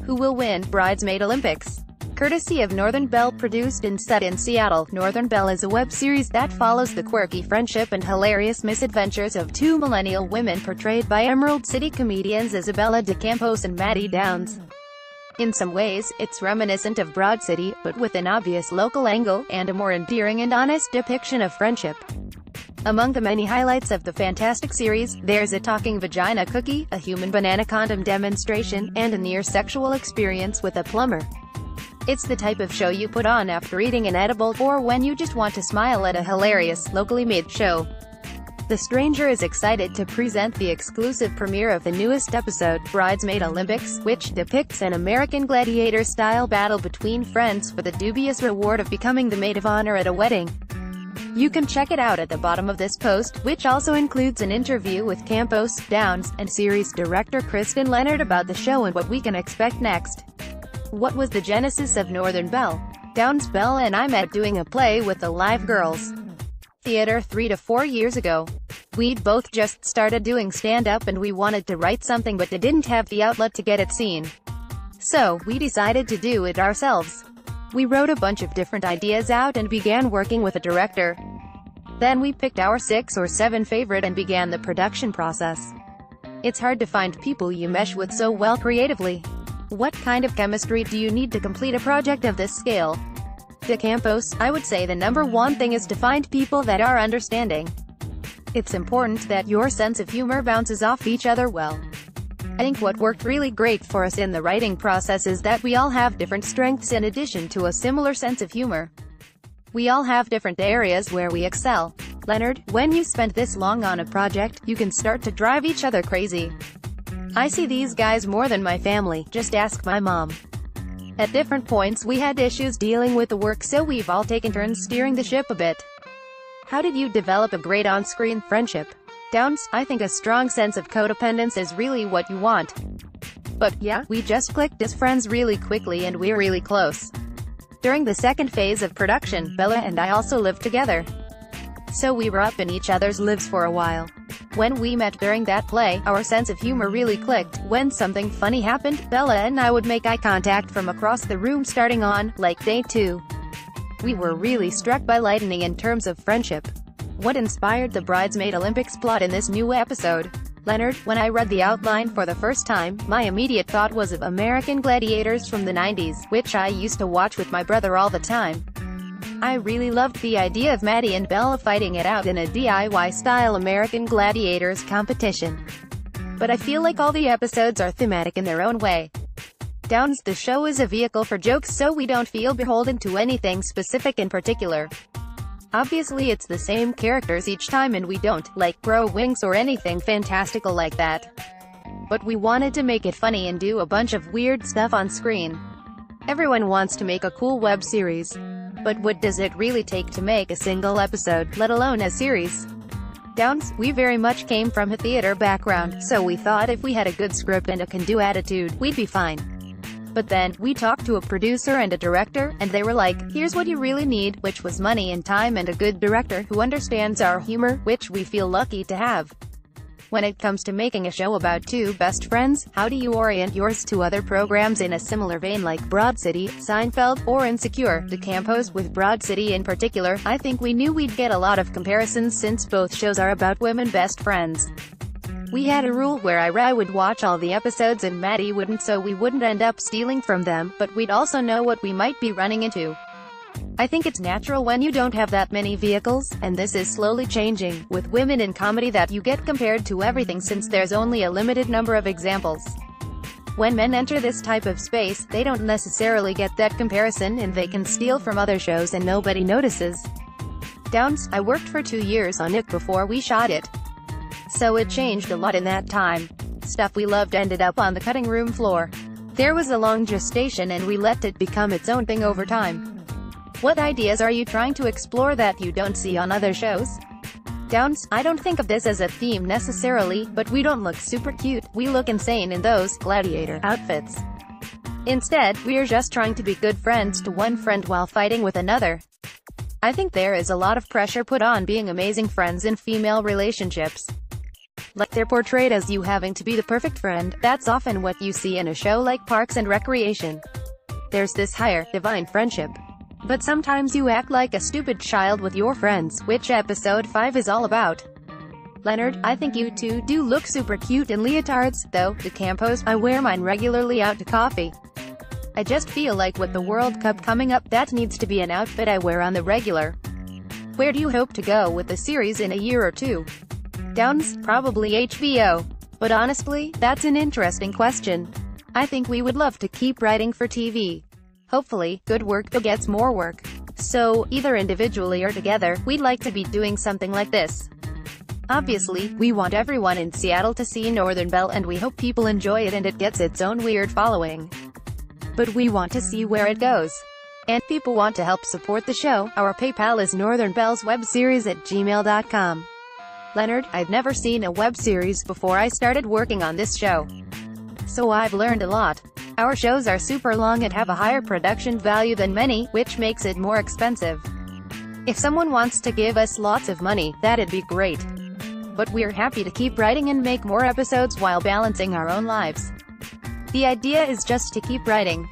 Who will win Bridesmaid Olympics? Courtesy of Northern Belle, produced and set in Seattle, Northern Belle is a web series that follows the quirky friendship and hilarious misadventures of two millennial women portrayed by Emerald City comedians Isabela de Campos and Maddie. In some ways, it's reminiscent of Broad City, but with an obvious local angle, and a more endearing and honest depiction of friendship. Among the many highlights of the fantastic series, there's a talking vagina cookie, a human banana condom demonstration, and a near-sexual experience with a plumber. It's the type of show you put on after eating an edible, or when you just want to smile at a hilarious, locally made show. The Stranger is excited to present the exclusive premiere of the newest episode, Bridesmaid Olympics, which depicts an American Gladiator-style battle between friends for the dubious reward of becoming the maid of honor at a wedding. You can check it out at the bottom of this post, which also includes an interview with Campos, Downs, and series director Kristen Leonard about the show and what we can expect next. What was the genesis of Northern Belle? Downs: Belle and I met doing a play with the Live Girls Theater 3 to 4 years ago. We'd both just started doing stand-up and we wanted to write something but didn't have the outlet to get it seen. So, we decided to do it ourselves. We wrote a bunch of different ideas out and began working with a director. Then we picked our 6 or 7 favorite and began the production process. It's hard to find people you mesh with so well creatively. What kind of chemistry do you need to complete a project of this scale? De Campos: I would say the number one thing is to find people that are understanding. It's important that your sense of humor bounces off each other well. I think what worked really great for us in the writing process is that we all have different strengths in addition to a similar sense of humor. We all have different areas where we excel. Leonard: when you spend this long on a project, you can start to drive each other crazy. I see these guys more than my family, just ask my mom. At different points we had issues dealing with the work, so we've all taken turns steering the ship a bit. How did you develop a great on-screen friendship? Downs: I think a strong sense of codependence is really what you want. But yeah, we just clicked as friends really quickly and we're really close. During the second phase of production, Bella and I also lived together. So we were up in each other's lives for a while. When we met during that play, our sense of humor really clicked. When something funny happened, Bella and I would make eye contact from across the room starting on, like, day 2. We were really struck by lightning in terms of friendship. What inspired the Bridesmaid Olympics plot in this new episode? Leonard: when I read the outline for the first time, my immediate thought was of American Gladiators from the 90s, which I used to watch with my brother all the time. I really loved the idea of Maddie and Bella fighting it out in a DIY-style American Gladiators competition. But I feel like all the episodes are thematic in their own way. Downs: the show is a vehicle for jokes, so we don't feel beholden to anything specific in particular. Obviously it's the same characters each time and we don't, like, grow wings or anything fantastical like that. But we wanted to make it funny and do a bunch of weird stuff on screen. Everyone wants to make a cool web series. But what does it really take to make a single episode, let alone a series? Downs: we very much came from a theater background, so we thought if we had a good script and a can-do attitude, we'd be fine. But then, we talked to a producer and a director, and they were like, here's what you really need, which was money and time and a good director who understands our humor, which we feel lucky to have. When it comes to making a show about two best friends, how do you orient yours to other programs in a similar vein like Broad City, Seinfeld, or Insecure? De Campos: with Broad City in particular, I think we knew we'd get a lot of comparisons since both shows are about women best friends. We had a rule where I would watch all the episodes and Maddie wouldn't, so we wouldn't end up stealing from them, but we'd also know what we might be running into. I think it's natural when you don't have that many vehicles, and this is slowly changing, with women in comedy, that you get compared to everything since there's only a limited number of examples. When men enter this type of space, they don't necessarily get that comparison and they can steal from other shows and nobody notices. Downs: I worked for 2 years on it before we shot it. So it changed a lot in that time. Stuff we loved ended up on the cutting room floor. There was a long gestation and we let it become its own thing over time. What ideas are you trying to explore that you don't see on other shows? Downs: I don't think of this as a theme necessarily, but we don't look super cute, we look insane in those gladiator outfits. Instead, we're just trying to be good friends to one friend while fighting with another. I think there is a lot of pressure put on being amazing friends in female relationships. Like they're portrayed as you having to be the perfect friend. That's often what you see in a show like Parks and Recreation. There's this higher, divine friendship. But sometimes you act like a stupid child with your friends, which episode 5 is all about. Leonard, I think you two do look super cute in leotards, though. The Campos, I wear mine regularly out to coffee. I just feel like with the World Cup coming up, that needs to be an outfit I wear on the regular. Where do you hope to go with the series in a year or two? Downs, probably HBO. But honestly, that's an interesting question. I think we would love to keep writing for TV. Hopefully, good work begets more work. So, either individually or together, we'd like to be doing something like this. Obviously, we want everyone in Seattle to see Northern Belle, and we hope people enjoy it and it gets its own weird following. But we want to see where it goes. And people want to help support the show. Our PayPal is northernbellswebseries@gmail.com. Leonard, I'd never seen a web series before I started working on this show. So I've learned a lot. Our shows are super long and have a higher production value than many, which makes it more expensive. If someone wants to give us lots of money, that'd be great. But we're happy to keep writing and make more episodes while balancing our own lives. The idea is just to keep writing.